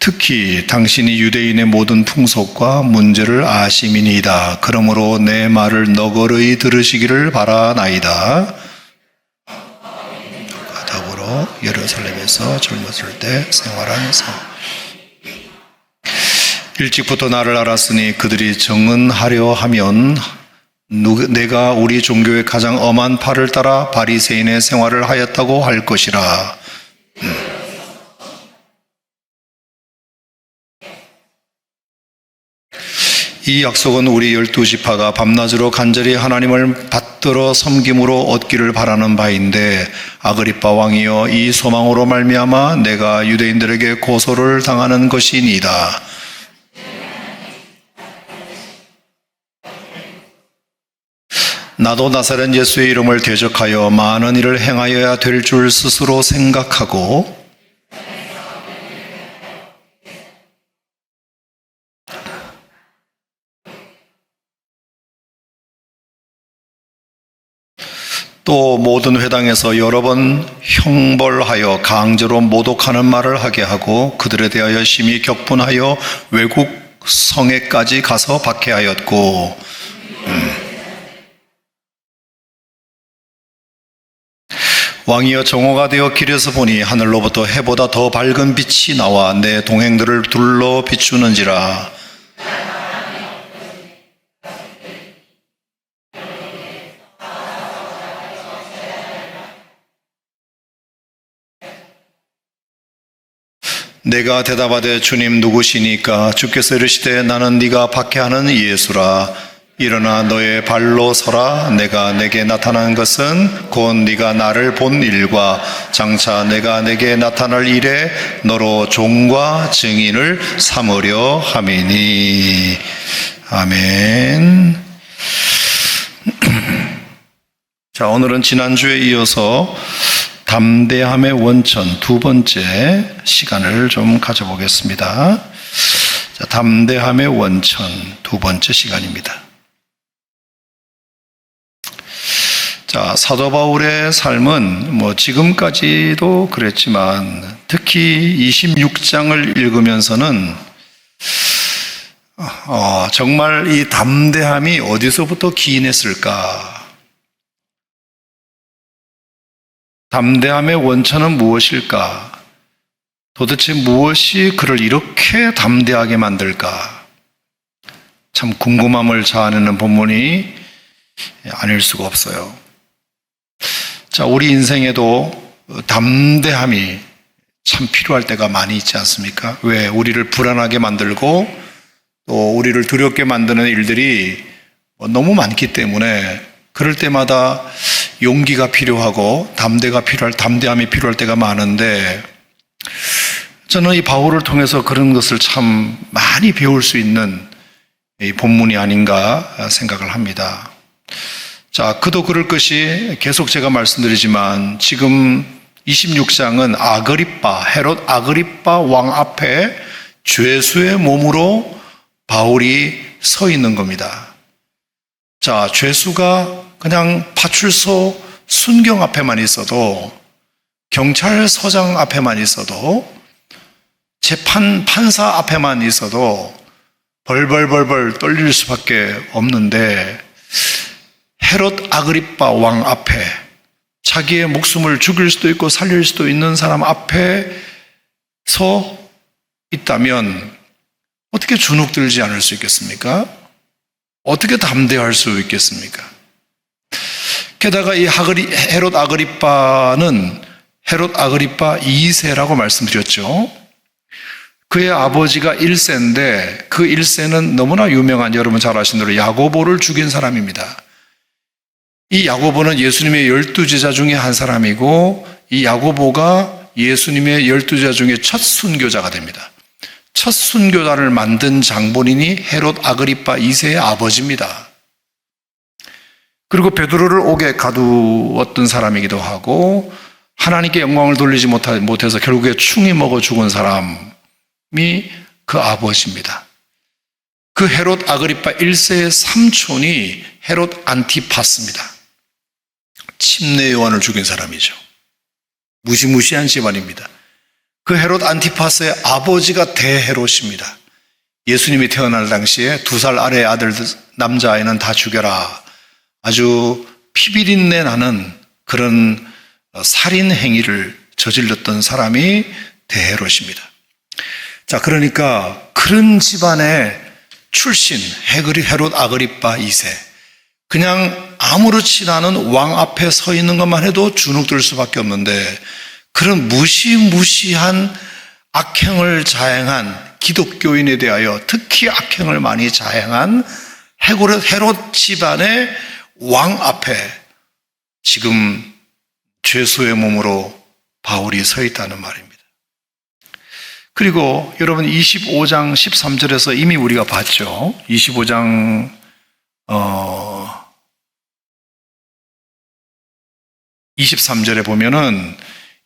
특히 당신이 유대인의 모든 풍속과 문제를 아심이니이다. 그러므로 내 말을 너그러이 들으시기를 바라나이다. 더불어 예루살렘에서 젊었을 때 생활한 성. 일찍부터 나를 알았으니 그들이 정은하려 하면 내가 우리 종교의 가장 엄한 팔을 따라 바리새인의 생활을 하였다고 할 것이라. 이 약속은 우리 12지파가 밤낮으로 간절히 하나님을 받들어 섬김으로 얻기를 바라는 바인데, 아그리빠 왕이여, 이 소망으로 말미암아 내가 유대인들에게 고소를 당하는 것이니이다. 나도 나사렛 예수의 이름을 대적하여 많은 일을 행하여야 될 줄 스스로 생각하고 또 모든 회당에서 여러 번 형벌하여 강제로 모독하는 말을 하게 하고 그들에 대하여 심히 격분하여 외국 성에까지 가서 박해하였고, 왕이여, 정오가 되어 길에서 보니 하늘로부터 해보다 더 밝은 빛이 나와 내 동행들을 둘러 비추는지라. 내가 대답하되 주님 누구시니까? 주께서 이르시되 나는 네가 박해하는 예수라. 일어나 너의 발로 서라. 내가 내게 나타난 것은 곧 네가 나를 본 일과 장차 내가 내게 나타날 일에 너로 종과 증인을 삼으려 함이니. 아멘. 자, 오늘은 지난주에 이어서 담대함의 원천 두 번째 시간을 좀 가져보겠습니다. 자, 담대함의 원천 두 번째 시간입니다. 자, 사도 바울의 삶은 지금까지도 그랬지만 특히 26장을 읽으면서는 정말 이 담대함이 어디서부터 기인했을까? 담대함의 원천은 무엇일까? 도대체 무엇이 그를 이렇게 담대하게 만들까? 참 궁금함을 자아내는 본문이 아닐 수가 없어요. 자, 우리 인생에도 담대함이 참 필요할 때가 많이 있지 않습니까? 왜? 우리를 불안하게 만들고 또 우리를 두렵게 만드는 일들이 너무 많기 때문에 그럴 때마다 용기가 필요하고 담대함이 필요할 때가 많은데, 저는 이 바울을 통해서 그런 것을 참 많이 배울 수 있는 이 본문이 아닌가 생각을 합니다. 자, 그도 그럴 것이 계속 제가 말씀드리지만 지금 26장은 헤롯 아그리빠 왕 앞에 죄수의 몸으로 바울이 서 있는 겁니다. 자, 죄수가 그냥 파출소 순경 앞에만 있어도, 경찰서장 앞에만 있어도, 판사 앞에만 있어도 벌벌벌벌 떨릴 수밖에 없는데, 헤롯 아그리빠 왕 앞에, 자기의 목숨을 죽일 수도 있고 살릴 수도 있는 사람 앞에 서 있다면 어떻게 주눅들지 않을 수 있겠습니까? 어떻게 담대할 수 있겠습니까? 게다가 이 헤롯 아그리빠는 헤롯 아그리빠 2세라고 말씀드렸죠. 그의 아버지가 1세인데 그 1세는 너무나 유명한, 여러분 잘 아시는 대로 야고보를 죽인 사람입니다. 이 야고보는 예수님의 12제자 중에 한 사람이고, 이 야고보가 예수님의 12제자 중에 첫 순교자가 됩니다. 첫 순교자를 만든 장본인이 헤롯 아그리빠 2세의 아버지입니다. 그리고 베드로를 옥에 가두었던 사람이기도 하고, 하나님께 영광을 돌리지 못해서 결국에 충이 먹어 죽은 사람이 그 아버지입니다. 그 헤롯 아그리빠 1세의 삼촌이 헤롯 안티파스입니다. 침례 요한을 죽인 사람이죠. 무시무시한 집안입니다. 그 헤롯 안티파스의 아버지가 대헤롯입니다. 예수님이 태어날 당시에 2살 아래의 아들 남자아이는 다 죽여라. 아주 피비린내 나는 그런 살인 행위를 저질렀던 사람이 대헤롯입니다. 자, 그러니까 그런 집안의 출신 헤롯 아그리파 2세, 그냥 아무렇지 않은 왕 앞에 서 있는 것만 해도 주눅들 수밖에 없는데, 그런 무시무시한 악행을 자행한 기독교인에 대하여 특히 악행을 많이 자행한 헤롯 집안의 왕 앞에 지금 죄수의 몸으로 바울이 서 있다는 말입니다. 그리고 여러분 25장 13절에서 이미 우리가 봤죠. 25장 23절에 보면은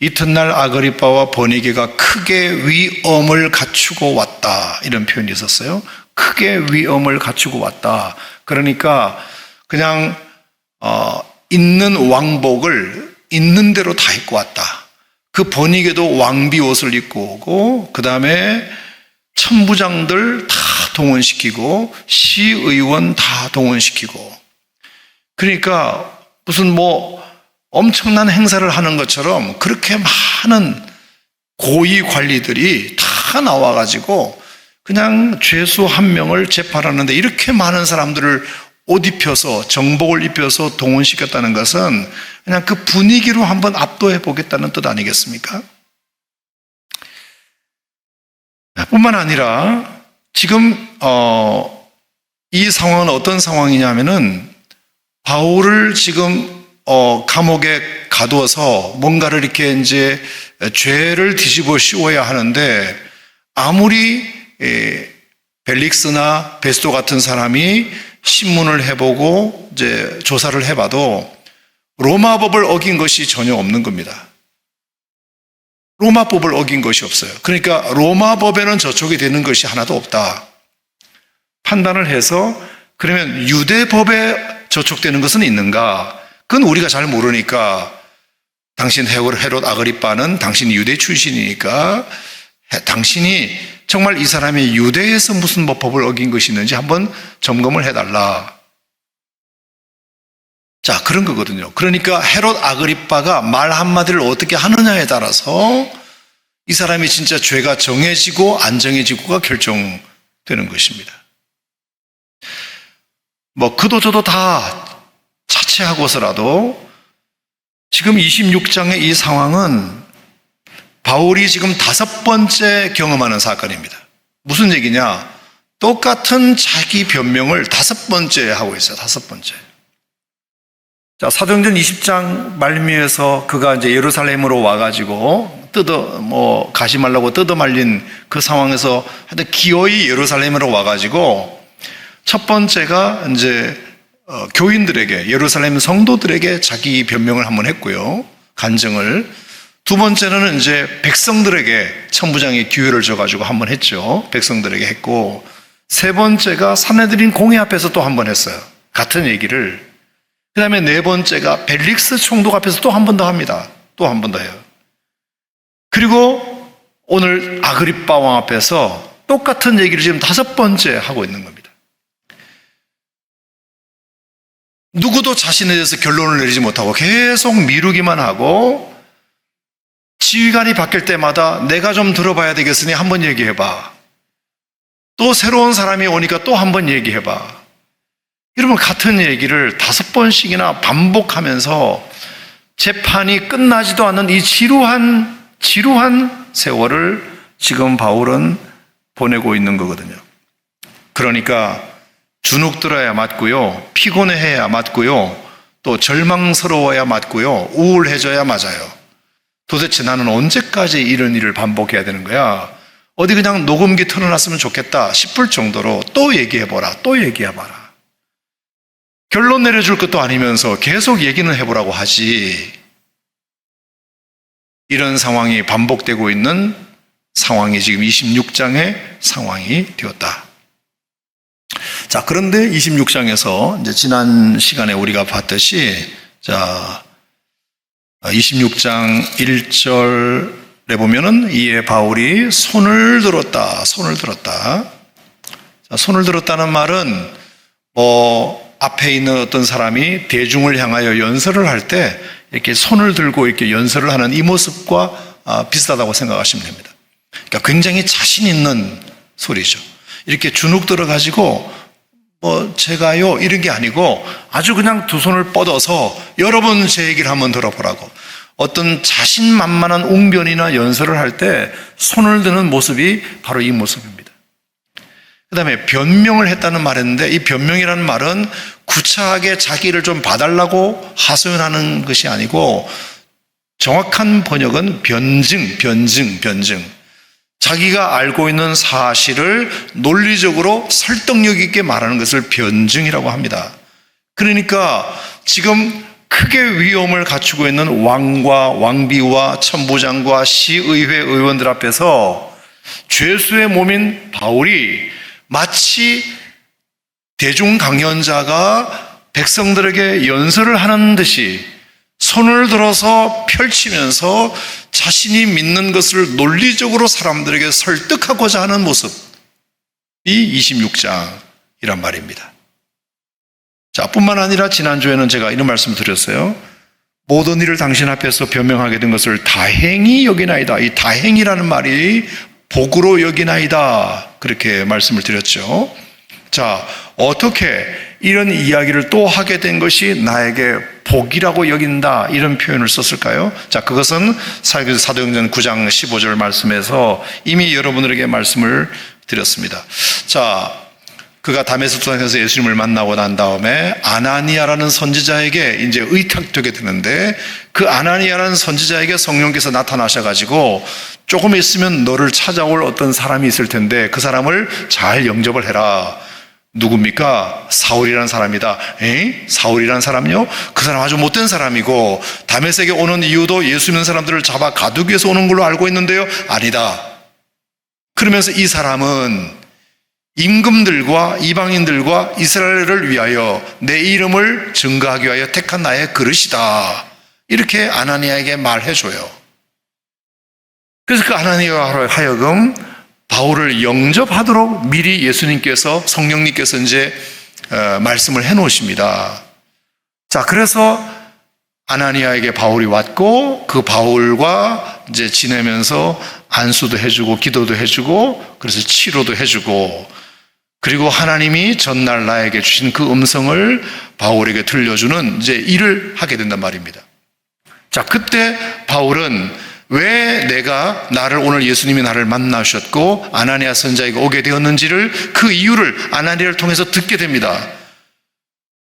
이튿날 아그리빠와 버니게가 크게 위엄을 갖추고 왔다, 이런 표현이 있었어요. 크게 위엄을 갖추고 왔다. 그러니까 그냥 있는 왕복을 있는 대로 다 입고 왔다. 그 버니게도 왕비 옷을 입고 오고, 그 다음에 천부장들 다 동원시키고 시의원 다 동원시키고, 그러니까 무슨 엄청난 행사를 하는 것처럼 그렇게 많은 고위 관리들이 다 나와가지고 그냥 죄수 한 명을 재판하는데, 이렇게 많은 사람들을 옷 입혀서 정복을 입혀서 동원시켰다는 것은 그냥 그 분위기로 한번 압도해 보겠다는 뜻 아니겠습니까? 뿐만 아니라 지금 이 상황은 어떤 상황이냐면은, 바울을 지금 감옥에 가두어서 뭔가를 이렇게 이제 죄를 뒤집어 씌워야 하는데, 아무리 벨릭스나 베스도 같은 사람이 신문을 해보고 이제 조사를 해봐도 로마법을 어긴 것이 전혀 없는 겁니다. 로마법을 어긴 것이 없어요. 그러니까 로마법에는 저촉이 되는 것이 하나도 없다 판단을 해서, 그러면 유대법에 저촉되는 것은 있는가? 그건 우리가 잘 모르니까, 당신 헤롯 아그리빠는 당신이 유대 출신이니까 당신이 정말 이 사람이 유대에서 무슨 법을 어긴 것이 있는지 한번 점검을 해달라. 자, 그런 거거든요. 그러니까 헤롯 아그리빠가 말 한마디를 어떻게 하느냐에 따라서 이 사람이 진짜 죄가 정해지고 안 정해지고가 결정되는 것입니다. 그도 저도 다 차치하고서라도 지금 26장의 이 상황은 바울이 지금 5번째 경험하는 사건입니다. 무슨 얘기냐? 똑같은 자기 변명을 5번째 하고 있어요. 5번째. 자, 사도행전 20장 말미에서 그가 이제 예루살렘으로 와가지고 가지 말라고 뜯어 말린 그 상황에서 하여튼 기어이 예루살렘으로 와가지고, 첫 번째가 이제 교인들에게, 예루살렘 성도들에게 자기 변명을 한번 했고요. 간증을. 두 번째는 이제 백성들에게 천부장이 기회를 줘가지고 한번 했죠. 백성들에게 했고, 세 번째가 산헤드린 공회 앞에서 또 한번 했어요. 같은 얘기를. 그 다음에 네 번째가 벨릭스 총독 앞에서 또 한 번 더 합니다. 또 한 번 더 해요. 그리고 오늘 아그리빠 왕 앞에서 똑같은 얘기를 지금 5번째 하고 있는 겁니다. 누구도 자신에 대해서 결론을 내리지 못하고 계속 미루기만 하고, 지휘관이 바뀔 때마다 내가 좀 들어봐야 되겠으니 한번 얘기해봐. 또 새로운 사람이 오니까 또 한번 얘기해봐. 여러분, 같은 얘기를 5번씩이나 반복하면서 재판이 끝나지도 않는 이 지루한 세월을 지금 바울은 보내고 있는 거거든요. 그러니까 주눅들어야 맞고요, 피곤해야 맞고요, 또 절망스러워야 맞고요, 우울해져야 맞아요. 도대체 나는 언제까지 이런 일을 반복해야 되는 거야? 어디 그냥 녹음기 틀어놨으면 좋겠다 싶을 정도로 또 얘기해보라, 또 얘기해봐라. 결론 내려줄 것도 아니면서 계속 얘기는 해보라고 하지. 이런 상황이 반복되고 있는 상황이 지금 26장의 상황이 되었다. 자, 그런데 26장에서 이제 지난 시간에 우리가 봤듯이, 자, 26장 보면은 이에 바울이 손을 들었다. 자, 손을 들었다는 말은 앞에 있는 어떤 사람이 대중을 향하여 연설을 할 때 이렇게 손을 들고 이렇게 연설을 하는 이 모습과 비슷하다고 생각하시면 됩니다. 그러니까 굉장히 자신 있는 소리죠. 이렇게 주눅 들어가지고 제가요 이런 게 아니고 아주 그냥 두 손을 뻗어서 여러분 제 얘기를 한번 들어보라고, 어떤 자신만만한 웅변이나 연설을 할 때 손을 드는 모습이 바로 이 모습입니다. 그 다음에 변명을 했다는 말했는데, 이 변명이라는 말은 구차하게 자기를 좀 봐달라고 하소연하는 것이 아니고, 정확한 번역은 변증. 자기가 알고 있는 사실을 논리적으로 설득력 있게 말하는 것을 변증이라고 합니다. 그러니까 지금 크게 위험을 갖추고 있는 왕과 왕비와 천부장과 시의회 의원들 앞에서 죄수의 몸인 바울이 마치 대중 강연자가 백성들에게 연설을 하는 듯이 손을 들어서 펼치면서 자신이 믿는 것을 논리적으로 사람들에게 설득하고자 하는 모습이 26장이란 말입니다. 자, 뿐만 아니라 지난주에는 제가 이런 말씀을 드렸어요. 모든 일을 당신 앞에서 변명하게 된 것을 다행히 여기나이다. 이 다행이라는 말이 복으로 여기나이다. 그렇게 말씀을 드렸죠. 자, 어떻게 이런 이야기를 또 하게 된 것이 나에게 복이라고 여긴다, 이런 표현을 썼을까요? 자, 그것은 사도행전 9장 15절 말씀에서 이미 여러분들에게 말씀을 드렸습니다. 자, 그가 다메섹 도상에서 예수님을 만나고 난 다음에 아나니아라는 선지자에게 이제 의탁되게 되는데, 그 아나니아라는 선지자에게 성령께서 나타나셔가지고 조금 있으면 너를 찾아올 어떤 사람이 있을 텐데 그 사람을 잘 영접을 해라. 누굽니까? 사울이라는 사람이다. 사울이라는 사람요? 그 사람 아주 못된 사람이고 다메섹에 오는 이유도 예수 믿는 사람들을 잡아 가두기 위해서 오는 걸로 알고 있는데요. 아니다. 그러면서 이 사람은 임금들과 이방인들과 이스라엘을 위하여 내 이름을 증거하기 위하여 택한 나의 그릇이다. 이렇게 아나니아에게 말해줘요. 그래서 그 아나니아로 하여금 바울을 영접하도록 미리 예수님께서, 성령님께서 이제 말씀을 해 놓으십니다. 자, 그래서 아나니아에게 바울이 왔고 그 바울과 이제 지내면서 안수도 해주고 기도도 해주고 그래서 치료도 해주고, 그리고 하나님이 전날 나에게 주신 그 음성을 바울에게 들려주는 이제 일을 하게 된단 말입니다. 자, 그때 바울은 왜 나를 오늘 예수님이 나를 만나셨고 아나니아 선지자에게 오게 되었는지를, 그 이유를 아나니아를 통해서 듣게 됩니다.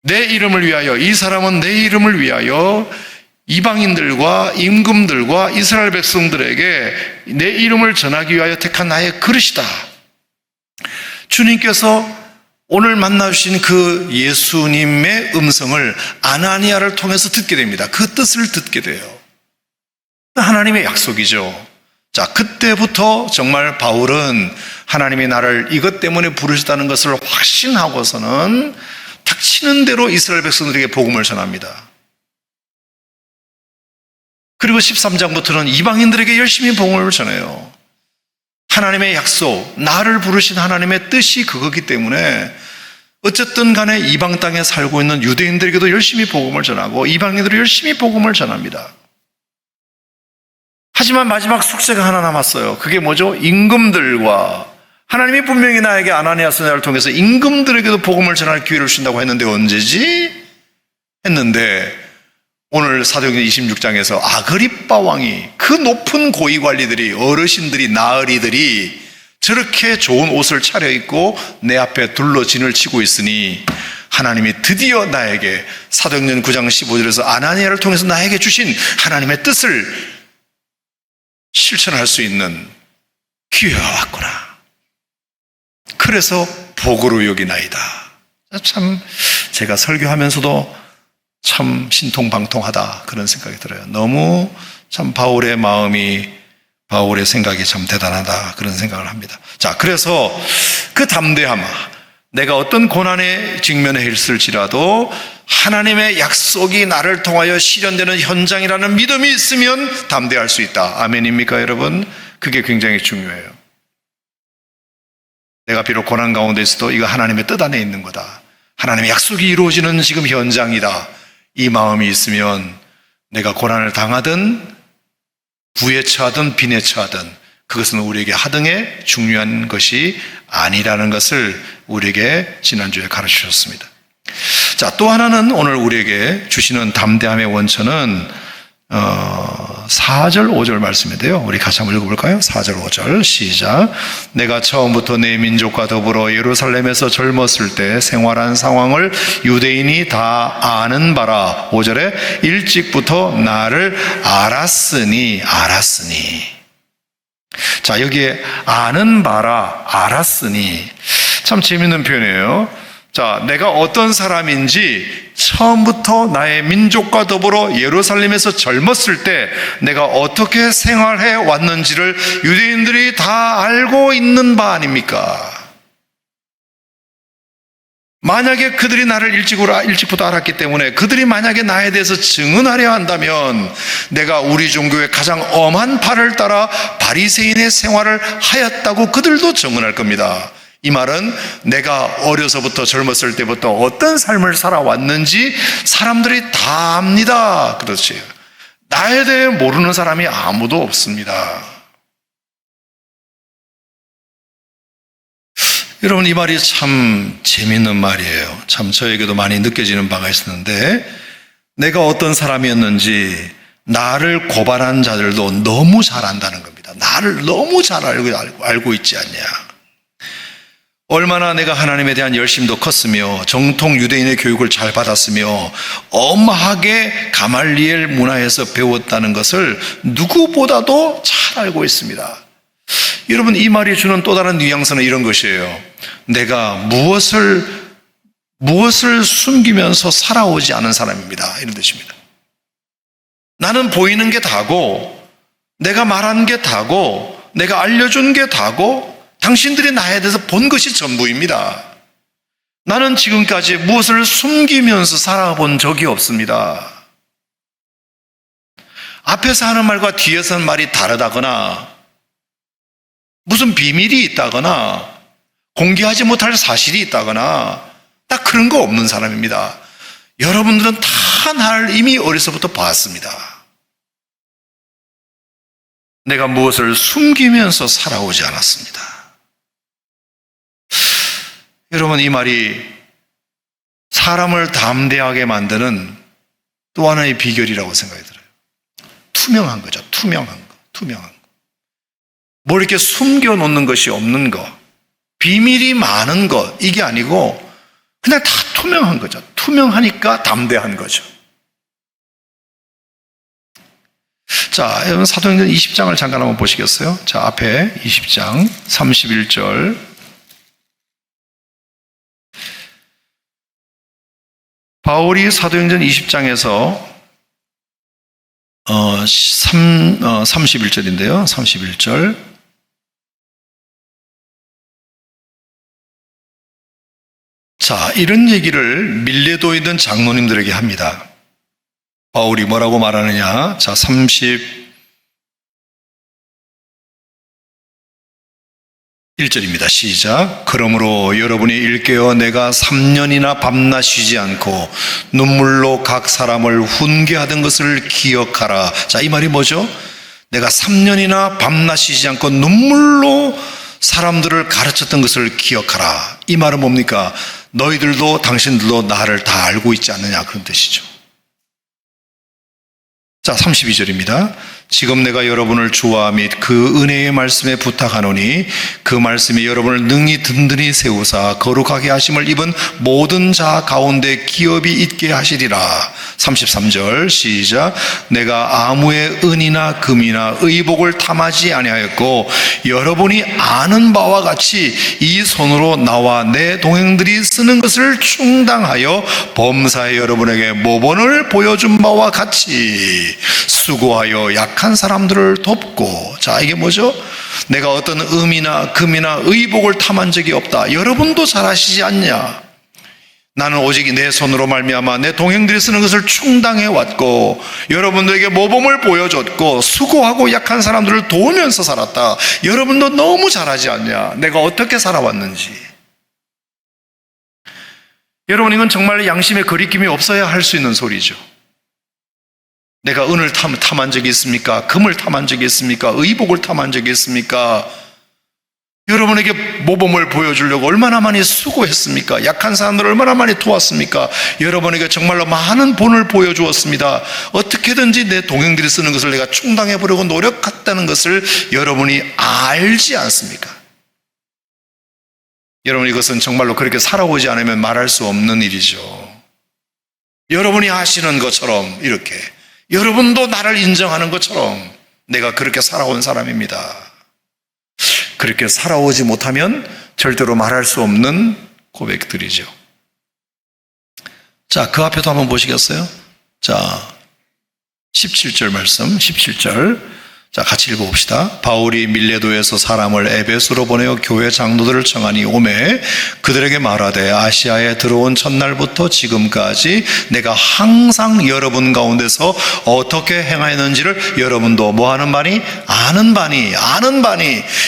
내 이름을 위하여, 이 사람은 내 이름을 위하여 이방인들과 임금들과 이스라엘 백성들에게 내 이름을 전하기 위하여 택한 나의 그릇이다. 주님께서 오늘 만나주신 그 예수님의 음성을 아나니아를 통해서 듣게 됩니다. 그 뜻을 듣게 돼요. 하나님의 약속이죠. 자, 그때부터 정말 바울은 하나님이 나를 이것 때문에 부르셨다는 것을 확신하고서는 닥치는 대로 이스라엘 백성들에게 복음을 전합니다. 그리고 13장부터는 이방인들에게 열심히 복음을 전해요. 하나님의 약속, 나를 부르신 하나님의 뜻이 그거기 때문에 어쨌든 간에 이방 땅에 살고 있는 유대인들에게도 열심히 복음을 전하고 이방인들이 열심히 복음을 전합니다. 하지만 마지막 숙제가 하나 남았어요. 그게 뭐죠? 임금들과, 하나님이 분명히 나에게 아나니아 선지자를 통해서 임금들에게도 복음을 전할 기회를 주신다고 했는데 언제지? 했는데 오늘 사도행전 26장에서 아그리빠 왕이, 그 높은 고위관리들이, 어르신들이, 나으리들이 저렇게 좋은 옷을 차려입고 내 앞에 둘러 진을 치고 있으니 하나님이 드디어 나에게 사도행전 9장 15절에서 아나니아를 통해서 나에게 주신 하나님의 뜻을 실천할 수 있는 기회가 왔구나. 그래서 복으로 여기나이다. 참 제가 설교하면서도 참 신통방통하다 그런 생각이 들어요. 너무 참 바울의 마음이, 바울의 생각이 참 대단하다 그런 생각을 합니다. 자, 그래서 그 담대함, 내가 어떤 고난에 직면해 있을지라도 하나님의 약속이 나를 통하여 실현되는 현장이라는 믿음이 있으면 담대할 수 있다. 아멘입니까, 여러분? 그게 굉장히 중요해요. 내가 비록 고난 가운데 있어도 이거 하나님의 뜻 안에 있는 거다. 하나님의 약속이 이루어지는 지금 현장이다. 이 마음이 있으면 내가 고난을 당하든 부에 처하든 빈에 처하든 그것은 우리에게 하등의 중요한 것이 아니라는 것을 우리에게 지난주에 가르치셨습니다. 자, 또 하나는 오늘 우리에게 주시는 담대함의 원천은 4절 5절 말씀인데요. 우리 같이 한번 읽어볼까요? 4절 5절 시작. 내가 처음부터 내 민족과 더불어 예루살렘에서 젊었을 때 생활한 상황을 유대인이 다 아는 바라. 5절에 일찍부터 나를 알았으니. 자, 여기에 아는 바라, 알았으니. 참 재밌는 표현이에요. 자, 내가 어떤 사람인지 처음부터 나의 민족과 더불어 예루살렘에서 젊었을 때 내가 어떻게 생활해 왔는지를 유대인들이 다 알고 있는 바 아닙니까? 만약에 그들이 나를 일찍부터 알았기 때문에 그들이 만약에 나에 대해서 증언하려 한다면 내가 우리 종교의 가장 엄한 팔을 따라 바리새인의 생활을 하였다고 그들도 증언할 겁니다. 이 말은 내가 어려서부터 젊었을 때부터 어떤 삶을 살아왔는지 사람들이 다 압니다. 그렇지. 나에 대해 모르는 사람이 아무도 없습니다. 여러분, 이 말이 참 재미있는 말이에요. 참 저에게도 많이 느껴지는 바가 있었는데, 내가 어떤 사람이었는지 나를 고발한 자들도 너무 잘 안다는 겁니다. 나를 너무 잘 알고 있지 않냐. 얼마나 내가 하나님에 대한 열심도 컸으며 정통 유대인의 교육을 잘 받았으며 엄하게 가말리엘 문화에서 배웠다는 것을 누구보다도 잘 알고 있습니다. 여러분, 이 말이 주는 또 다른 뉘앙스는 이런 것이에요. 내가 무엇을 숨기면서 살아오지 않은 사람입니다. 이런 뜻입니다. 나는 보이는 게 다고, 내가 말한 게 다고, 내가 알려준 게 다고, 당신들이 나에 대해서 본 것이 전부입니다. 나는 지금까지 무엇을 숨기면서 살아본 적이 없습니다. 앞에서 하는 말과 뒤에서 하는 말이 다르다거나 무슨 비밀이 있다거나 공개하지 못할 사실이 있다거나 딱 그런 거 없는 사람입니다. 여러분들은 다 나를 이미 어려서부터 봤습니다. 내가 무엇을 숨기면서 살아오지 않았습니다. 여러분, 이 말이 사람을 담대하게 만드는 또 하나의 비결이라고 생각이 들어요. 투명한 거죠. 투명한 거. 뭘 이렇게 숨겨놓는 것이 없는 거, 비밀이 많은 것, 이게 아니고 그냥 다 투명한 거죠. 투명하니까 담대한 거죠. 자, 여러분 사도행전 20장을 잠깐 한번 보시겠어요? 자, 앞에 20장 31절. 바울이 사도행전 20장에서 31절인데요. 31절. 자, 이런 얘기를 밀레도에 있는 장로님들에게 합니다. 바울이 뭐라고 말하느냐? 자, 31절입니다. 시작. 그러므로 여러분이 일깨어 내가 3년이나 밤낮 쉬지 않고 눈물로 각 사람을 훈계하던 것을 기억하라. 자, 이 말이 뭐죠? 내가 3년이나 밤낮 쉬지 않고 눈물로 사람들을 가르쳤던 것을 기억하라. 이 말은 뭡니까? 너희들도 당신들도 나를 다 알고 있지 않느냐, 그런 뜻이죠. 자, 32절입니다. 지금 내가 여러분을 주와 및 그 은혜의 말씀에 부탁하노니 그 말씀이 여러분을 능히 든든히 세우사 거룩하게 하심을 입은 모든 자 가운데 기업이 있게 하시리라. 33절 시작. 내가 아무의 은이나 금이나 의복을 탐하지 아니하였고 여러분이 아는 바와 같이 이 손으로 나와 내 동행들이 쓰는 것을 충당하여 범사에 여러분에게 모본을 보여준 바와 같이 수고하여 약한 사람들을 돕고. 자, 이게 뭐죠? 내가 어떤 음이나 금이나 의복을 탐한 적이 없다. 여러분도 잘 아시지 않냐? 나는 오직 내 손으로 말미암아 내 동행들이 쓰는 것을 충당해 왔고 여러분들에게 모범을 보여줬고 수고하고 약한 사람들을 도우면서 살았다. 여러분도 너무 잘하지 않냐? 내가 어떻게 살아왔는지. 여러분, 이건 정말 양심의 거리낌이 없어야 할 수 있는 소리죠. 내가 은을 탐한 적이 있습니까? 금을 탐한 적이 있습니까? 의복을 탐한 적이 있습니까? 여러분에게 모범을 보여주려고 얼마나 많이 수고했습니까? 약한 사람들을 얼마나 많이 도왔습니까? 여러분에게 정말로 많은 본을 보여주었습니다. 어떻게든지 내 동행들이 쓰는 것을 내가 충당해 보려고 노력했다는 것을 여러분이 알지 않습니까? 여러분, 이것은 정말로 그렇게 살아오지 않으면 말할 수 없는 일이죠. 여러분이 아시는 것처럼 이렇게 여러분도 나를 인정하는 것처럼 내가 그렇게 살아온 사람입니다. 그렇게 살아오지 못하면 절대로 말할 수 없는 고백들이죠. 자, 그 앞에도 한번 보시겠어요? 자, 17절 말씀, 17절. 자, 같이 읽어봅시다. 바울이 밀레도에서 사람을 에베소로 보내어 교회 장로들을 청하니 오매 그들에게 말하되 아시아에 들어온 첫날부터 지금까지 내가 항상 여러분 가운데서 어떻게 행하였는지를 여러분도 뭐하는 바니? 아는 바니.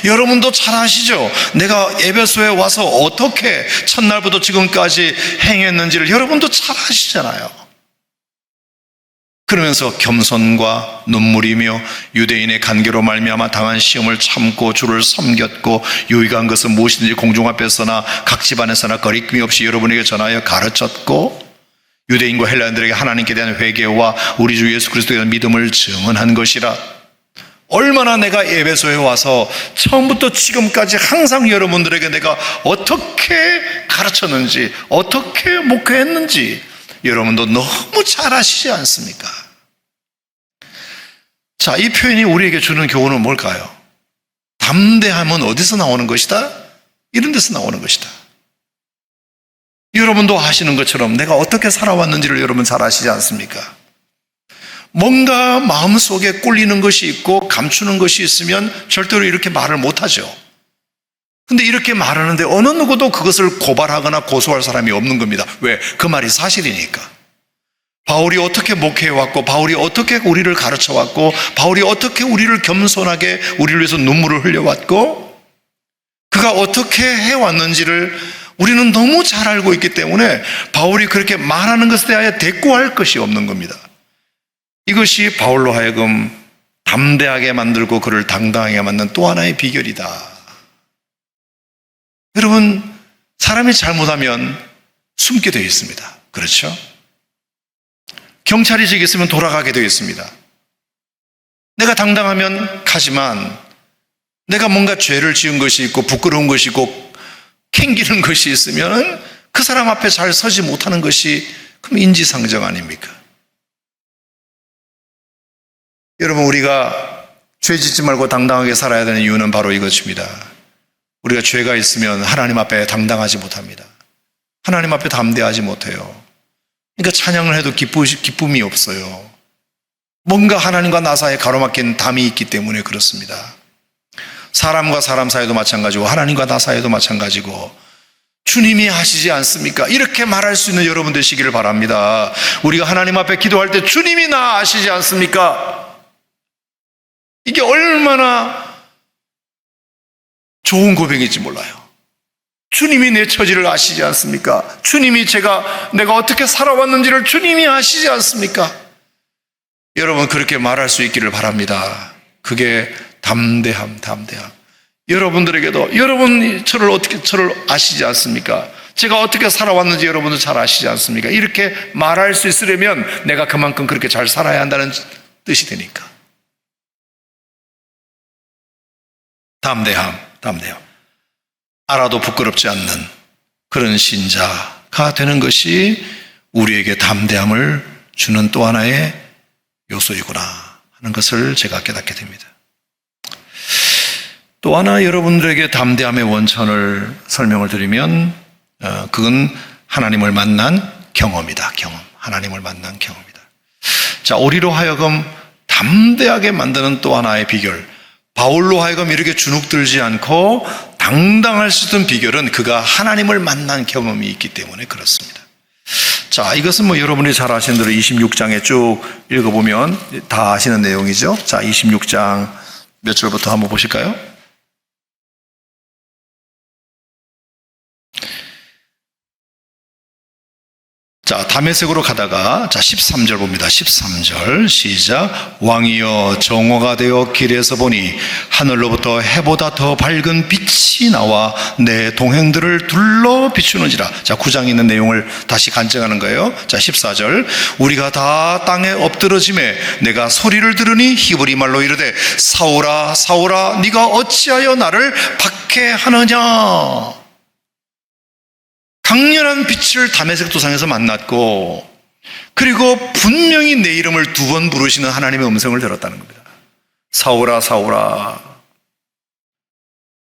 여러분도 잘 아시죠? 내가 에베소에 와서 어떻게 첫날부터 지금까지 행했는지를 여러분도 잘 아시잖아요. 그러면서 겸손과 눈물이며 유대인의 간계로 말미암아 당한 시험을 참고 주를 섬겼고 유익한 것은 무엇인지 공중 앞에서나 각 집안에서나 거리낌이 없이 여러분에게 전하여 가르쳤고 유대인과 헬라인들에게 하나님께 대한 회개와 우리 주 예수 그리스도에 대한 믿음을 증언한 것이라. 얼마나 내가 에베소에 와서 처음부터 지금까지 항상 여러분들에게 내가 어떻게 가르쳤는지 어떻게 목회했는지 여러분도 너무 잘 아시지 않습니까? 자, 이 표현이 우리에게 주는 교훈은 뭘까요? 담대함은 어디서 나오는 것이다? 이런 데서 나오는 것이다. 여러분도 아시는 것처럼 내가 어떻게 살아왔는지를 여러분 잘 아시지 않습니까? 뭔가 마음속에 꿀리는 것이 있고 감추는 것이 있으면 절대로 이렇게 말을 못하죠. 근데 이렇게 말하는데 어느 누구도 그것을 고발하거나 고소할 사람이 없는 겁니다. 왜? 그 말이 사실이니까. 바울이 어떻게 목회해왔고 바울이 어떻게 우리를 가르쳐왔고 바울이 어떻게 우리를 겸손하게 우리를 위해서 눈물을 흘려왔고 그가 어떻게 해왔는지를 우리는 너무 잘 알고 있기 때문에 바울이 그렇게 말하는 것에 대하여 대꾸할 것이 없는 겁니다. 이것이 바울로 하여금 담대하게 만들고 그를 당당하게 만든 또 하나의 비결이다. 여러분, 사람이 잘못하면 숨게 되어 있습니다. 그렇죠? 경찰이 저기 있으면 돌아가게 되어 있습니다. 내가 당당하면 가지만 내가 뭔가 죄를 지은 것이 있고 부끄러운 것이 있고 캥기는 것이 있으면 그 사람 앞에 잘 서지 못하는 것이 그럼 인지상정 아닙니까? 여러분, 우리가 죄 짓지 말고 당당하게 살아야 되는 이유는 바로 이것입니다. 우리가 죄가 있으면 하나님 앞에 당당하지 못합니다. 하나님 앞에 담대하지 못해요. 그러니까 찬양을 해도 기쁨이 없어요. 뭔가 하나님과 나 사이에 가로막힌 담이 있기 때문에 그렇습니다. 사람과 사람 사이도 마찬가지고 하나님과 나 사이도 마찬가지고 주님이 하시지 않습니까? 이렇게 말할 수 있는 여러분 되시기를 바랍니다. 우리가 하나님 앞에 기도할 때 주님이 나 아시지 않습니까? 이게 얼마나 좋은 고백인지 몰라요. 주님이 내 처지를 아시지 않습니까? 주님이 내가 어떻게 살아왔는지를 주님이 아시지 않습니까? 여러분, 그렇게 말할 수 있기를 바랍니다. 그게 담대함. 여러분들에게도 여러분이 저를 아시지 않습니까? 제가 어떻게 살아왔는지 여러분도 잘 아시지 않습니까? 이렇게 말할 수 있으려면 내가 그만큼 그렇게 잘 살아야 한다는 뜻이 되니까. 담대함. 알아도 부끄럽지 않는 그런 신자가 되는 것이 우리에게 담대함을 주는 또 하나의 요소이구나 하는 것을 제가 깨닫게 됩니다. 또 하나 여러분들에게 담대함의 원천을 설명을 드리면 그건 하나님을 만난 경험이다. 하나님을 만난 경험이다. 자, 우리로 하여금 담대하게 만드는 또 하나의 비결, 바울로 하여금 이렇게 주눅들지 않고 당당할 수 있는 비결은 그가 하나님을 만난 경험이 있기 때문에 그렇습니다. 자, 이것은 뭐 여러분이 잘 아시는 대로 26장에 쭉 읽어보면 다 아시는 내용이죠. 자, 26장 몇 절부터 한번 보실까요? 자, 다메섹으로 가다가, 자, 13절 봅니다. 13절 시작. 왕이여, 정오가 되어 길에서 보니 하늘로부터 해보다 더 밝은 빛이 나와 내 동행들을 둘러 비추는지라. 자, 9장에 있는 내용을 다시 간증하는 거예요. 자, 14절 우리가 다 땅에 엎드러짐에 내가 소리를 들으니 히브리 말로 이르되 사울아 사울아 네가 어찌하여 나를 박해하느냐. 강렬한 빛을 다메섹 도상에서 만났고, 그리고 분명히 내 이름을 2번 부르시는 하나님의 음성을 들었다는 겁니다. 사울아 사울아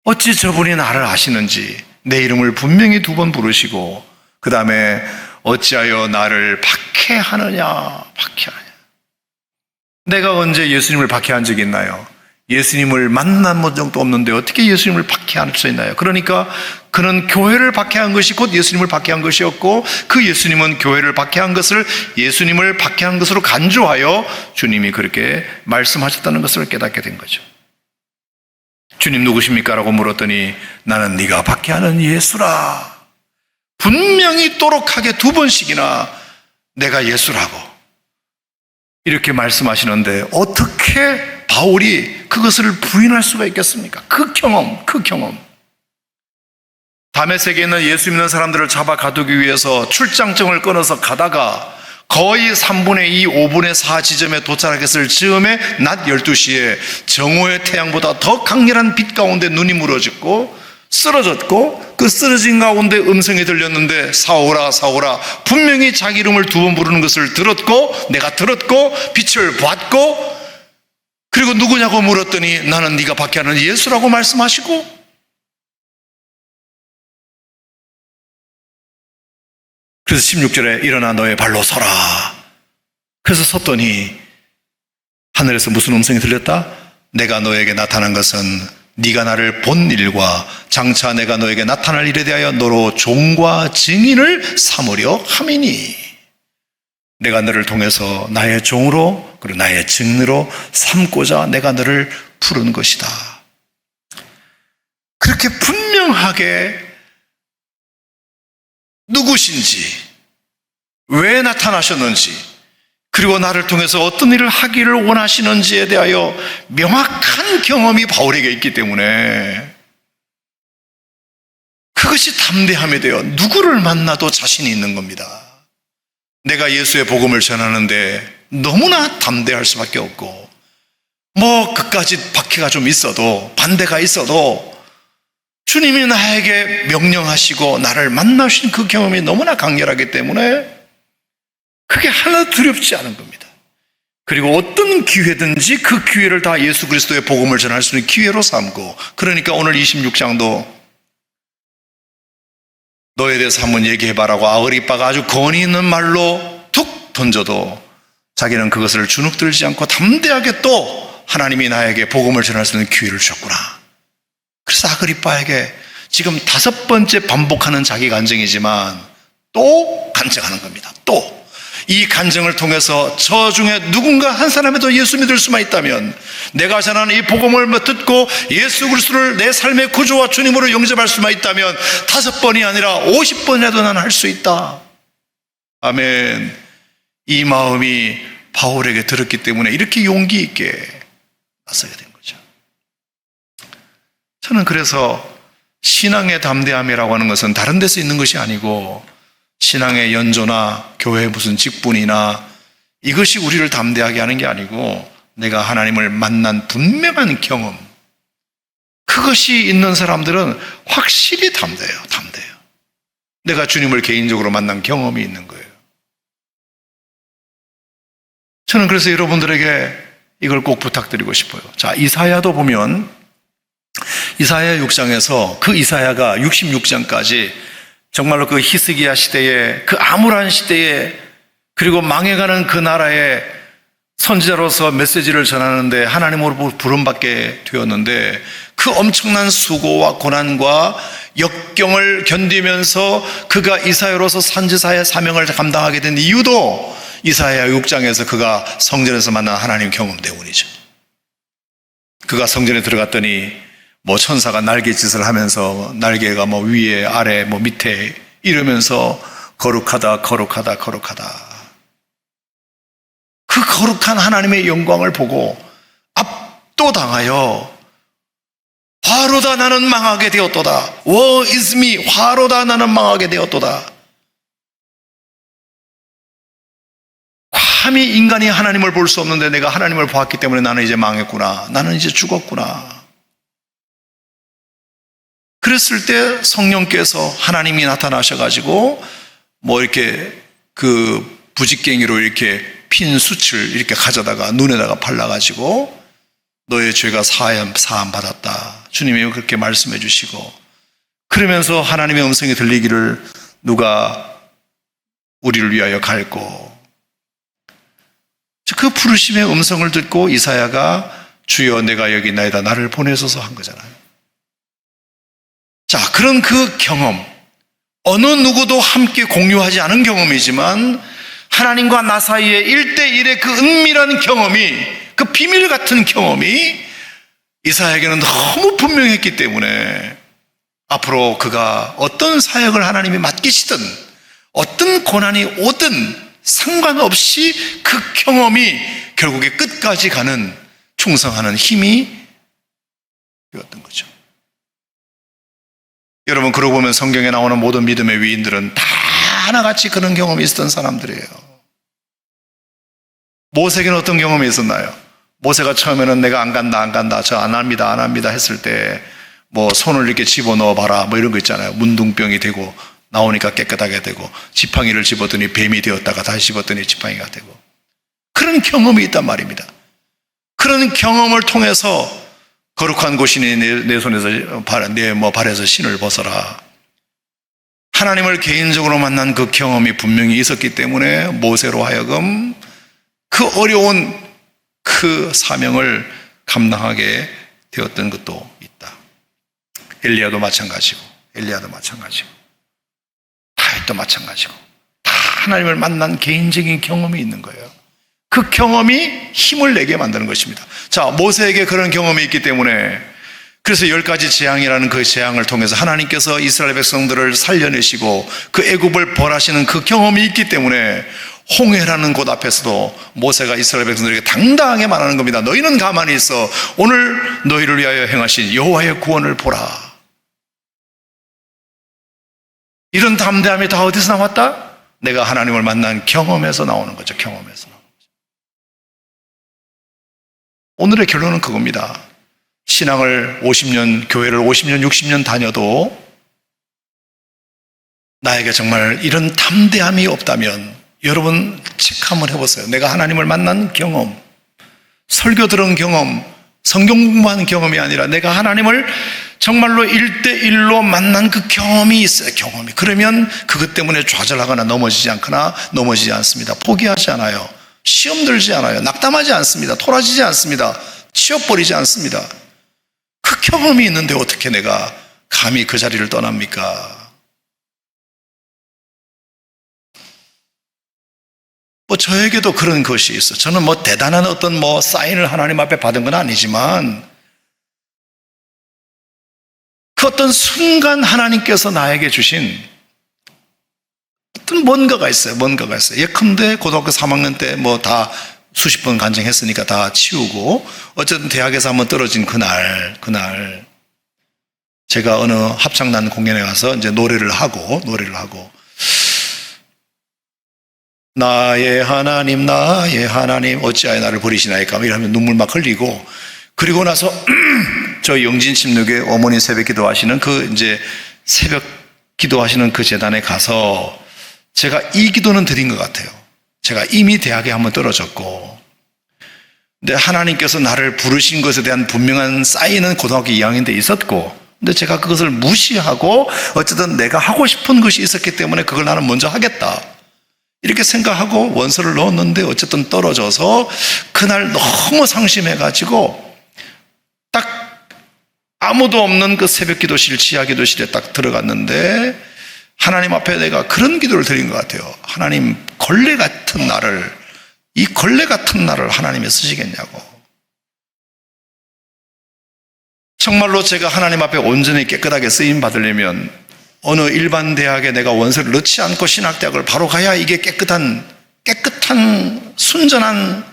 어찌 저분이 나를 아시는지 내 이름을 분명히 2번 부르시고, 그 다음에 어찌하여 나를 박해하느냐. 내가 언제 예수님을 박해한 적이 있나요? 예수님을 만난 적도 없는데 어떻게 예수님을 박해할 수 있나요? 그러니까 그는 교회를 박해한 것이 곧 예수님을 박해한 것이었고, 그 예수님은 교회를 박해한 것을 예수님을 박해한 것으로 간주하여 주님이 그렇게 말씀하셨다는 것을 깨닫게 된 거죠. 주님 누구십니까? 라고 물었더니 나는 네가 박해하는 예수라. 분명히 또록하게 2번씩이나 내가 예수라고 이렇게 말씀하시는데 어떻게 바울이 그것을 부인할 수가 있겠습니까? 그 경험. 다메섹에 있는 예수 믿는 사람들을 잡아 가두기 위해서 출장정을 끊어서 가다가 거의 3분의 2, 5분의 4 지점에 도착했을 즈음에 낮 12시에 정오의 태양보다 더 강렬한 빛 가운데 눈이 물어졌고 쓰러졌고, 그 쓰러진 가운데 음성이 들렸는데 사울아 사울아, 분명히 자기 이름을 2번 부르는 것을 들었고, 내가 들었고 빛을 봤고, 그리고 누구냐고 물었더니 나는 네가 박해하는 예수라고 말씀하시고, 그래서 16절에 일어나 너의 발로 서라. 그래서 섰더니 하늘에서 무슨 음성이 들렸다? 내가 너에게 나타난 것은 네가 나를 본 일과 장차 내가 너에게 나타날 일에 대하여 너로 종과 증인을 삼으려 함이니, 내가 너를 통해서 나의 종으로 그리고 나의 증인으로 삼고자 내가 너를 부른 것이다. 그렇게 분명하게 누구신지, 왜 나타나셨는지, 그리고 나를 통해서 어떤 일을 하기를 원하시는지에 대하여 명확한 경험이 바울에게 있기 때문에 그것이 담대함이 되어 누구를 만나도 자신이 있는 겁니다. 내가 예수의 복음을 전하는데 너무나 담대할 수밖에 없고, 뭐 그까지 박해가 좀 있어도, 반대가 있어도 주님이 나에게 명령하시고 나를 만나신 그 경험이 너무나 강렬하기 때문에 그게 하나도 두렵지 않은 겁니다. 그리고 어떤 기회든지 그 기회를 다 예수 그리스도의 복음을 전할 수 있는 기회로 삼고, 그러니까 오늘 26장도 너에 대해서 한번 얘기해봐라고 아그리빠가 아주 권위 있는 말로 툭 던져도 자기는 그것을 주눅들지 않고 담대하게 또 하나님이 나에게 복음을 전할 수 있는 기회를 주셨구나. 그래서 아그리빠에게 지금 5번째 반복하는 자기 간증이지만 또 간증하는 겁니다. 또 이 간증을 통해서 저 중에 누군가 한 사람이라도 예수 믿을 수만 있다면, 내가 전하는 이 복음을 듣고 예수 그리스도를 내 삶의 구주와 주님으로 영접할 수만 있다면 5번이 아니라 50번이라도 나는 할 수 있다. 아멘. 이 마음이 바울에게 들었기 때문에 이렇게 용기 있게 나서게 된 거죠. 저는 그래서 신앙의 담대함이라고 하는 것은 다른 데서 있는 것이 아니고, 신앙의 연조나 교회의 무슨 직분이나 이것이 우리를 담대하게 하는 게 아니고, 내가 하나님을 만난 분명한 경험, 그것이 있는 사람들은 확실히 담대해요. 내가 주님을 개인적으로 만난 경험이 있는 거예요. 저는 그래서 여러분들에게 이걸 꼭 부탁드리고 싶어요. 자, 이사야도 보면 이사야 6장에서 그 이사야가 66장까지 정말로 그 히스기야 시대에, 그 암울한 시대에, 그리고 망해가는 그 나라의 선지자로서 메시지를 전하는데 하나님으로 부름받게 되었는데, 그 엄청난 수고와 고난과 역경을 견디면서 그가 이사야로서 선지자의 사명을 감당하게 된 이유도 이사야 6장에서 그가 성전에서 만난 하나님 경험 때문이죠. 그가 성전에 들어갔더니 뭐 천사가 날갯짓을 하면서 날개가 뭐 위에 아래 뭐 밑에 이러면서 거룩하다 거룩하다 거룩하다. 그 거룩한 하나님의 영광을 보고 압도당하여 화로다 나는 망하게 되었도다. Woe is me. 화로다 나는 망하게 되었도다. 감히 인간이 하나님을 볼 수 없는데 내가 하나님을 보았기 때문에 나는 이제 망했구나. 나는 이제 죽었구나. 그랬을 때 성령께서 하나님이 나타나셔가지고 뭐 이렇게 그 부직갱이로 이렇게 핀 숯을 이렇게 가져다가 눈에다가 발라가지고 너의 죄가 사함 받았다. 주님이 그렇게 말씀해 주시고 그러면서 하나님의 음성이 들리기를 누가 우리를 위하여 갈고 그 부르심의 음성을 듣고 이사야가 주여 내가 여기 있나이다 나를 보내소서 한 거잖아요. 자, 그런 그 경험 어느 누구도 함께 공유하지 않은 경험이지만 하나님과 나 사이의 1대1의 그 은밀한 경험이 그 비밀 같은 경험이 이사야에게는 너무 분명했기 때문에 앞으로 그가 어떤 사역을 하나님이 맡기시든 어떤 고난이 오든 상관없이 그 경험이 결국에 끝까지 가는 충성하는 힘이 되었던 거죠. 여러분 그러고 보면 성경에 나오는 모든 믿음의 위인들은 다 하나같이 그런 경험이 있었던 사람들이에요. 모세에게는 어떤 경험이 있었나요? 모세가 처음에는 내가 안 간다 저 안 합니다 했을 때 뭐 손을 이렇게 집어넣어 봐라 뭐 이런 거 있잖아요. 문둥병이 되고 나오니까 깨끗하게 되고 지팡이를 집었더니 뱀이 되었다가 다시 집었더니 지팡이가 되고 그런 경험이 있단 말입니다. 그런 경험을 통해서 거룩한 곳이니 내 손에서 내 발에서 신을 벗어라. 하나님을 개인적으로 만난 그 경험이 분명히 있었기 때문에 모세로 하여금 그 어려운 그 사명을 감당하게 되었던 것도 있다. 엘리야도 마찬가지고 다윗도 마찬가지고 다 하나님을 만난 개인적인 경험이 있는 거예요. 그 경험이 힘을 내게 만드는 것입니다. 자, 모세에게 그런 경험이 있기 때문에 그래서 10가지 재앙이라는 그 재앙을 통해서 하나님께서 이스라엘 백성들을 살려내시고 그 애굽을 벌하시는 그 경험이 있기 때문에 홍해라는 곳 앞에서도 모세가 이스라엘 백성들에게 당당하게 말하는 겁니다. 너희는 가만히 있어. 오늘 너희를 위하여 행하신 여호와의 구원을 보라. 이런 담대함이 다 어디서 나왔다? 내가 하나님을 만난 경험에서 나오는 거죠. 경험에서 나오는 거죠. 오늘의 결론은 그겁니다. 신앙을 50년, 교회를 50년, 60년 다녀도 나에게 정말 이런 담대함이 없다면 여러분 체크 한번 해보세요. 내가 하나님을 만난 경험, 설교 들은 경험, 성경 공부하는 경험이 아니라 내가 하나님을 정말로 1대1로 만난 그 경험이 있어요. 경험이. 그러면 그것 때문에 좌절하거나 넘어지지 않거나 넘어지지 않습니다. 포기하지 않아요. 시험 들지 않아요. 낙담하지 않습니다. 토라지지 않습니다. 치워버리지 않습니다. 그 경험이 있는데 어떻게 내가 감히 그 자리를 떠납니까? 뭐 저에게도 그런 것이 있어. 저는 뭐 대단한 어떤 뭐 사인을 하나님 앞에 받은 건 아니지만 그 어떤 순간 하나님께서 나에게 주신 어떤 뭔가가 있어요. 예컨대 고등학교 3학년 때 뭐 다 수십 번 간증했으니까 다 치우고 어쨌든 대학에서 한번 떨어진 그날 제가 어느 합창단 공연에 가서 이제 노래를 하고 나의 하나님 어찌하여 나를 버리시나이까 이러면 눈물 막 흘리고 그리고 나서 저 영진 침묵의 어머니 새벽 기도하시는 그 이제 새벽 기도하시는 그 재단에 가서 제가 이 기도는 드린 것 같아요. 제가 이미 대학에 한번 떨어졌고 근데 하나님께서 나를 부르신 것에 대한 분명한 사인은 고등학교 2학년 때 있었고 근데 제가 그것을 무시하고 어쨌든 내가 하고 싶은 것이 있었기 때문에 그걸 나는 먼저 하겠다 이렇게 생각하고 원서를 넣었는데 어쨌든 떨어져서 그날 너무 상심해가지고 딱 아무도 없는 그 새벽 기도실, 지하 기도실에 딱 들어갔는데 하나님 앞에 내가 그런 기도를 드린 것 같아요. 하나님, 걸레 같은 나를, 이 걸레 같은 나를 하나님이 쓰시겠냐고. 정말로 제가 하나님 앞에 온전히 깨끗하게 쓰임 받으려면 어느 일반 대학에 내가 원서를 넣지 않고 신학대학을 바로 가야 이게 깨끗한 순전한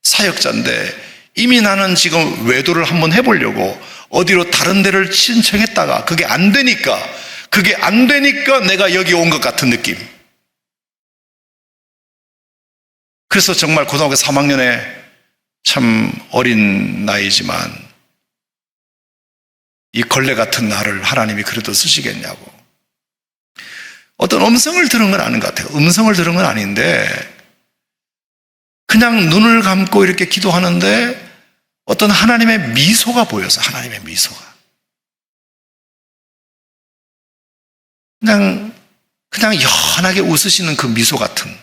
사역자인데, 이미 나는 지금 외도를 한번 해보려고 어디로 다른 데를 신청했다가 그게 안 되니까 내가 여기 온 것 같은 느낌. 그래서 정말 고등학교 3학년에 참 어린 나이지만 이 걸레 같은 나를 하나님이 그래도 쓰시겠냐고. 어떤 음성을 들은 건 아닌 것 같아요. 음성을 들은 건 아닌데 그냥 눈을 감고 이렇게 기도하는데 어떤 하나님의 미소가 보여서, 하나님의 미소가 그냥 연하게 웃으시는 그 미소 같은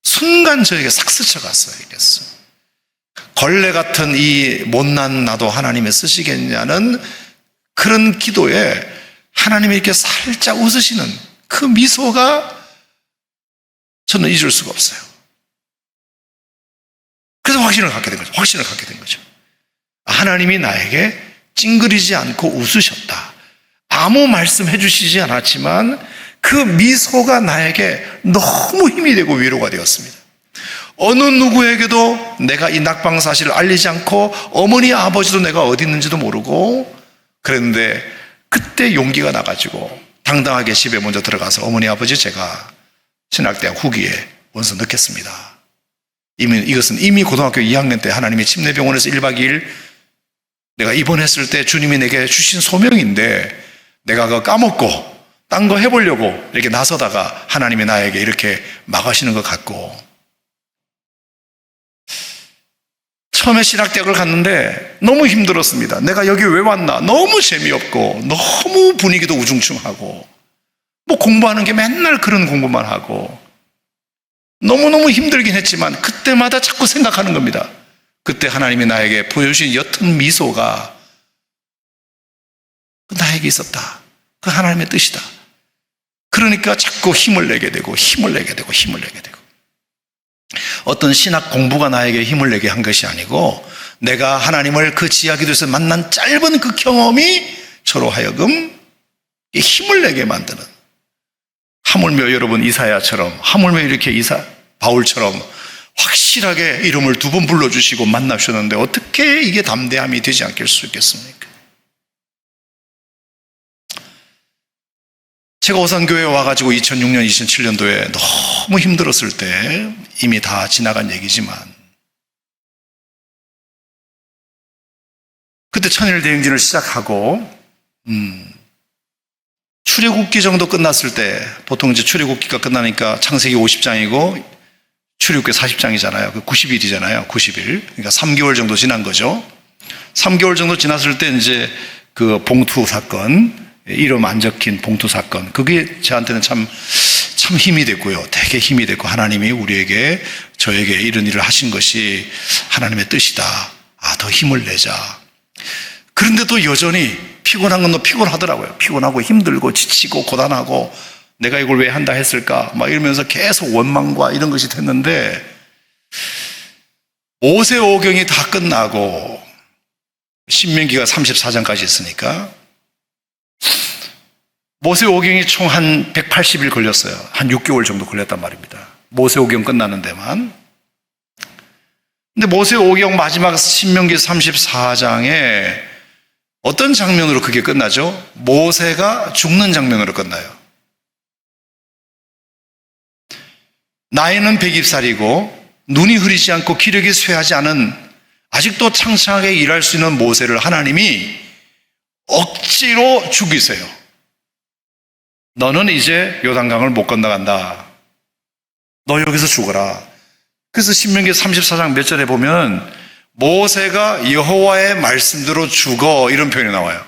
순간 저에게 싹 스쳐갔어요. 이랬어. 걸레 같은 이 못난 나도 하나님이 쓰시겠냐는 그런 기도에 하나님이 이렇게 살짝 웃으시는 그 미소가 저는 잊을 수가 없어요. 그래서 확신을 갖게 된 거죠. 하나님이 나에게 찡그리지 않고 웃으셨다. 아무 말씀해 주시지 않았지만 그 미소가 나에게 너무 힘이 되고 위로가 되었습니다. 어느 누구에게도 내가 이 낙방 사실을 알리지 않고 어머니 아버지도 내가 어디 있는지도 모르고 그랬는데 그때 용기가 나가지고 당당하게 집에 먼저 들어가서 어머니 아버지, 제가 신학대학 후기에 원서 넣겠습니다. 이것은 이미 고등학교 2학년 때 하나님이 침례병원에서 1박 2일 내가 입원했을 때 주님이 내게 주신 소명인데 내가 그거 까먹고 딴 거 해보려고 이렇게 나서다가 하나님이 나에게 이렇게 막으시는 것 같고, 처음에 신학대학을 갔는데 너무 힘들었습니다. 내가 여기 왜 왔나? 너무 재미없고 너무 분위기도 우중충하고 뭐 공부하는 게 맨날 그런 공부만 하고 너무너무 힘들긴 했지만 그때마다 자꾸 생각하는 겁니다. 그때 하나님이 나에게 보여주신 옅은 미소가 나에게 있었다. 그 하나님의 뜻이다. 그러니까 자꾸 힘을 내게 되고 어떤 신학 공부가 나에게 힘을 내게 한 것이 아니고 내가 하나님을 그 지하 기도에서 만난 짧은 그 경험이 저로 하여금 힘을 내게 만드는, 하물며 여러분 이사야처럼, 하물며 이렇게 바울처럼 확실하게 이름을 2번 불러주시고 만나셨는데 어떻게 이게 담대함이 되지 않을 수 있겠습니까? 제가 오산교회에 와가지고 2006년, 2007년도에 너무 힘들었을 때, 이미 다 지나간 얘기지만 그때 천일대행진을 시작하고 출애굽기 정도 끝났을 때, 보통 이제 출애굽기가 끝나니까 창세기 50장이고 출애굽기 40장이잖아요. 그 90일이잖아요. 90일. 그러니까 3개월 정도 지난 거죠. 3개월 정도 지났을 때 이제 그 봉투 사건, 이름 안 적힌 봉투 사건, 그게 저한테는 참 힘이 됐고요. 되게 힘이 됐고, 하나님이 저에게 이런 일을 하신 것이 하나님의 뜻이다. 더 힘을 내자. 그런데도 여전히 피곤한 건 피곤하더라고요. 피곤하고 힘들고 지치고 고단하고 내가 이걸 왜 한다 했을까? 막 이러면서 계속 원망과 이런 것이 됐는데, 모세오경이 다 끝나고 신명기가 34장까지 있으니까 모세오경이 총 한 180일 걸렸어요. 한 6개월 정도 걸렸단 말입니다. 모세오경 끝나는 데만. 근데 모세오경 마지막 신명기 34장에 어떤 장면으로 그게 끝나죠? 모세가 죽는 장면으로 끝나요. 나이는 120살이고 눈이 흐리지 않고 기력이 쇠하지 않은, 아직도 창창하게 일할 수 있는 모세를 하나님이 억지로 죽이세요. 너는 이제 요단강을 못 건너간다. 너 여기서 죽어라. 그래서 신명기 34장 몇 절에 보면 모세가 여호와의 말씀대로 죽어, 이런 표현이 나와요.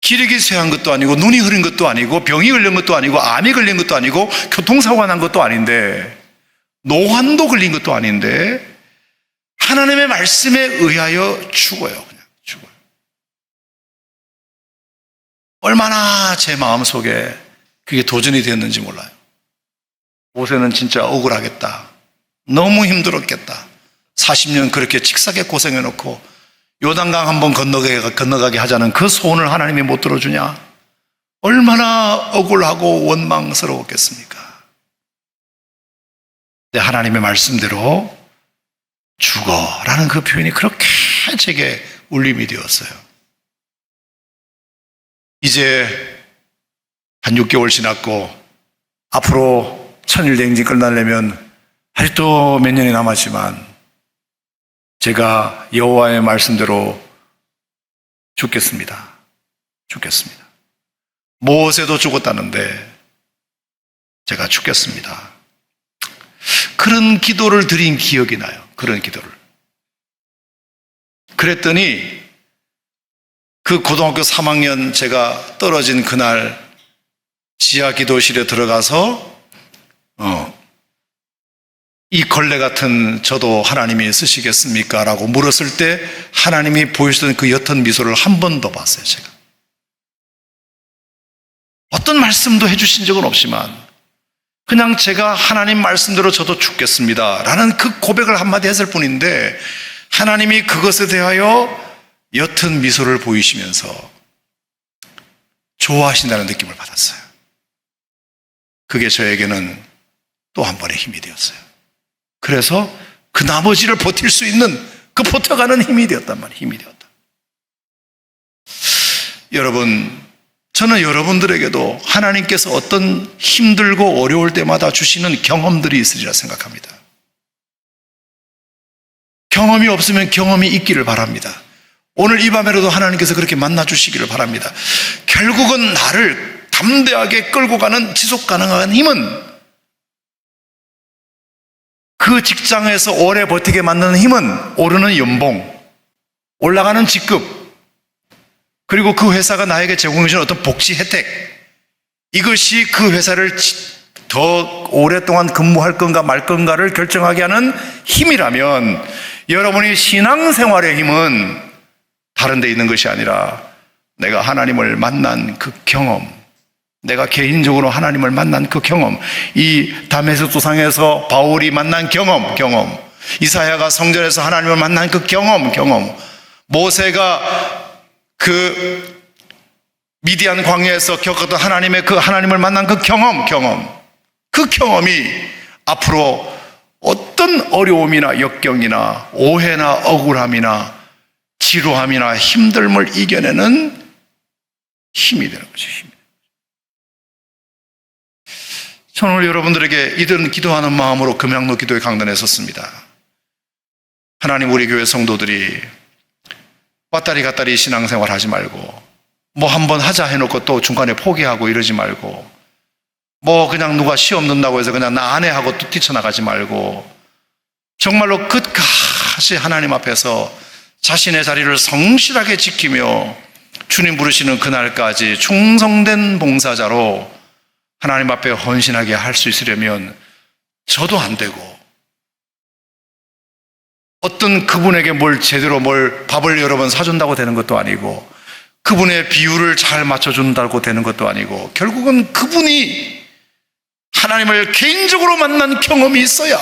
기력이 쇠한 것도 아니고 눈이 흐린 것도 아니고 병이 걸린 것도 아니고 암이 걸린 것도 아니고 교통사고가 난 것도 아닌데 노환도 걸린 것도 아닌데 하나님의 말씀에 의하여 죽어요. 그냥 죽어요. 얼마나 제 마음속에 그게 도전이 되었는지 몰라요. 모세는 진짜 억울하겠다. 너무 힘들었겠다. 40년 그렇게 직사게 고생해놓고 요단강 한번 건너가게 하자는 그 소원을 하나님이 못 들어주냐? 얼마나 억울하고 원망스러웠겠습니까? 근데 하나님의 말씀대로 죽어라는 그 표현이 그렇게 제게 울림이 되었어요. 이제 한 6개월 지났고 앞으로 천일대행진 끝나려면 아직도 몇 년이 남았지만 제가 여호와의 말씀대로 죽겠습니다. 모세도 죽었다는데 제가 죽겠습니다. 그런 기도를 드린 기억이 나요. 그런 기도를. 그랬더니 그 고등학교 3학년 제가 떨어진 그날 지하 기도실에 들어가서 이 걸레 같은 저도 하나님이 쓰시겠습니까? 라고 물었을 때 하나님이 보여주던 그 옅은 미소를 한 번 더 봤어요. 제가 어떤 말씀도 해주신 적은 없지만 그냥 제가 하나님 말씀대로 저도 죽겠습니다 라는 그 고백을 한마디 했을 뿐인데 하나님이 그것에 대하여 옅은 미소를 보이시면서 좋아하신다는 느낌을 받았어요. 그게 저에게는 또 한 번의 힘이 되었어요. 그래서 그 나머지를 버틸 수 있는 그 버텨가는 힘이 되었단 말이에요. 힘이 되었다. 여러분, 저는 여러분들에게도 하나님께서 어떤 힘들고 어려울 때마다 주시는 경험들이 있으리라 생각합니다. 경험이 없으면 경험이 있기를 바랍니다. 오늘 이 밤에라도 하나님께서 그렇게 만나 주시기를 바랍니다. 결국은 나를 담대하게 끌고 가는 지속 가능한 힘은 그 직장에서 오래 버티게 만드는 힘은 오르는 연봉, 올라가는 직급, 그리고 그 회사가 나에게 제공해주는 어떤 복지 혜택, 이것이 그 회사를 더 오랫동안 근무할 건가 말 건가를 결정하게 하는 힘이라면 여러분이 신앙생활의 힘은 다른 데 있는 것이 아니라 내가 하나님을 만난 그 경험, 내가 개인적으로 하나님을 만난 그 경험, 이 다메섹 도상에서 바울이 만난 경험, 이사야가 성전에서 하나님을 만난 그 경험, 모세가 그 미디안 광야에서 겪었던 하나님의 그 하나님을 만난 그 경험, 그 경험이 앞으로 어떤 어려움이나 역경이나 오해나 억울함이나 지루함이나 힘듦을 이겨내는 힘이 되는 거죠. 저는 오늘 여러분들에게 이들은 기도하는 마음으로 금양로 기도의 강단에 섰습니다. 하나님, 우리 교회 성도들이 왔다리 갔다리 신앙생활 하지 말고 뭐 한번 하자 해놓고 또 중간에 포기하고 이러지 말고 뭐 그냥 누가 시험 넣는다고 해서 그냥 나 안 해 하고 또 뛰쳐나가지 말고 정말로 끝까지 하나님 앞에서 자신의 자리를 성실하게 지키며 주님 부르시는 그날까지 충성된 봉사자로 하나님 앞에 헌신하게 할 수 있으려면 저도 안 되고 어떤 그분에게 제대로 밥을 여러 번 사준다고 되는 것도 아니고 그분의 비율을 잘 맞춰준다고 되는 것도 아니고 결국은 그분이 하나님을 개인적으로 만난 경험이 있어야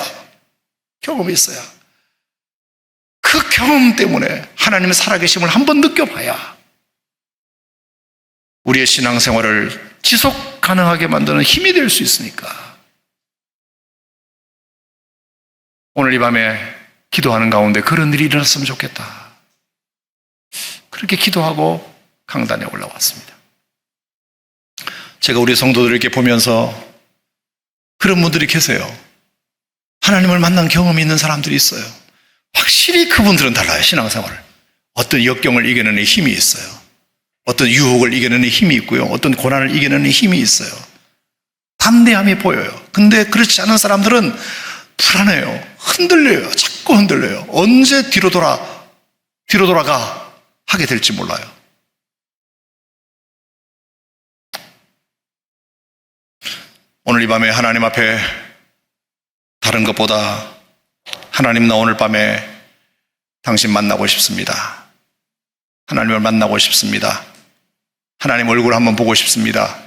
그 경험 때문에 하나님의 살아계심을 한번 느껴봐야 우리의 신앙생활을 지속 가능하게 만드는 힘이 될 수 있으니까 오늘 이 밤에 기도하는 가운데 그런 일이 일어났으면 좋겠다. 그렇게 기도하고 강단에 올라왔습니다. 제가 우리 성도들 이렇게 보면서 그런 분들이 계세요. 하나님을 만난 경험이 있는 사람들이 있어요. 확실히 그분들은 달라요. 신앙생활을 어떤 역경을 이겨내는 힘이 있어요. 어떤 유혹을 이겨내는 힘이 있고요. 어떤 고난을 이겨내는 힘이 있어요. 담대함이 보여요. 근데 그렇지 않은 사람들은 불안해요. 흔들려요. 자꾸 흔들려요. 언제 뒤로 돌아가 하게 될지 몰라요. 오늘 이 밤에 하나님 앞에 다른 것보다 하나님, 나 오늘 밤에 당신 만나고 싶습니다. 하나님을 만나고 싶습니다. 하나님 얼굴 한번 보고 싶습니다.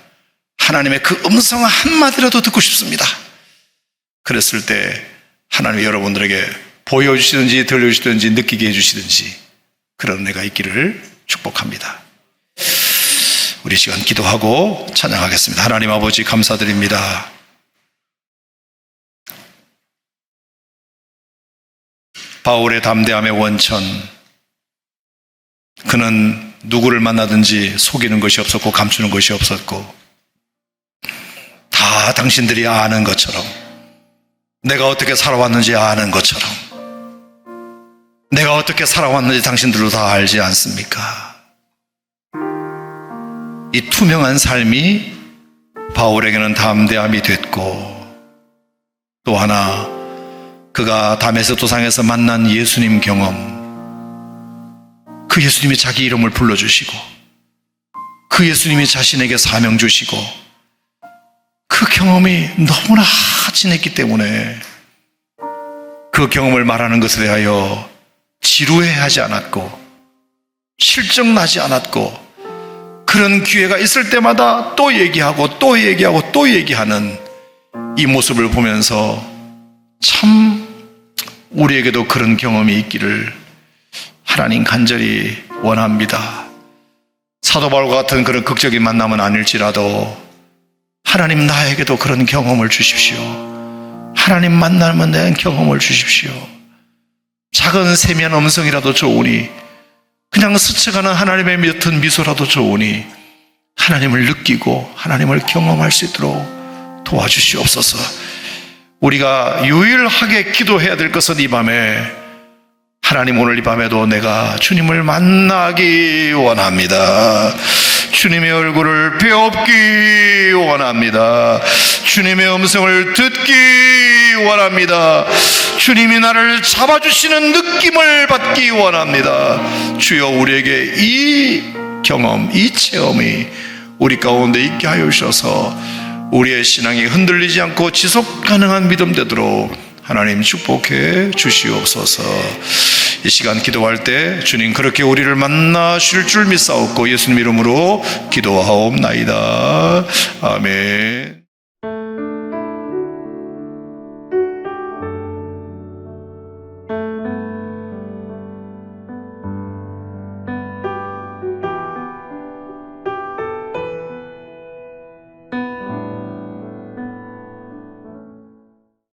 하나님의 그 음성 한마디라도 듣고 싶습니다. 그랬을 때 하나님이 여러분들에게 보여주시든지 들려주시든지 느끼게 해주시든지 그런 은혜가 있기를 축복합니다. 우리 시간 기도하고 찬양하겠습니다. 하나님 아버지 감사드립니다. 바울의 담대함의 원천, 그는 누구를 만나든지 속이는 것이 없었고 감추는 것이 없었고 다 당신들이 아는 것처럼, 내가 어떻게 살아왔는지 아는 것처럼, 내가 어떻게 살아왔는지 당신들도 다 알지 않습니까? 이 투명한 삶이 바울에게는 담대함이 됐고, 또 하나 그가 다메섹 도상에서 만난 예수님 경험, 그 예수님이 자기 이름을 불러주시고 그 예수님이 자신에게 사명 주시고 그 경험이 너무나 진했기 때문에 그 경험을 말하는 것에 대하여 지루해하지 않았고 실증나지 않았고, 그런 기회가 있을 때마다 또 얘기하고 또 얘기하고 또 얘기하는 이 모습을 보면서 참 우리에게도 그런 경험이 있기를 하나님 간절히 원합니다. 사도 바울과 같은 그런 극적인 만남은 아닐지라도 하나님 나에게도 그런 경험을 주십시오. 하나님 만나면 대한 경험을 주십시오. 작은 세미한 음성이라도 좋으니, 그냥 스쳐가는 하나님의 옅은 미소라도 좋으니 하나님을 느끼고 하나님을 경험할 수 있도록 도와주시옵소서. 우리가 유일하게 기도해야 될 것은 이 밤에, 하나님 오늘 이 밤에도 내가 주님을 만나기 원합니다. 주님의 얼굴을 배웁기 원합니다. 주님의 음성을 듣기 원합니다. 주님이 나를 잡아주시는 느낌을 받기 원합니다. 주여, 우리에게 이 경험, 이 체험이 우리 가운데 있게 하여 주셔서 우리의 신앙이 흔들리지 않고 지속 가능한 믿음 되도록 하나님 축복해 주시옵소서. 이 시간 기도할 때 주님 그렇게 우리를 만나실 줄 믿사옵고 예수님 이름으로 기도하옵나이다. 아멘.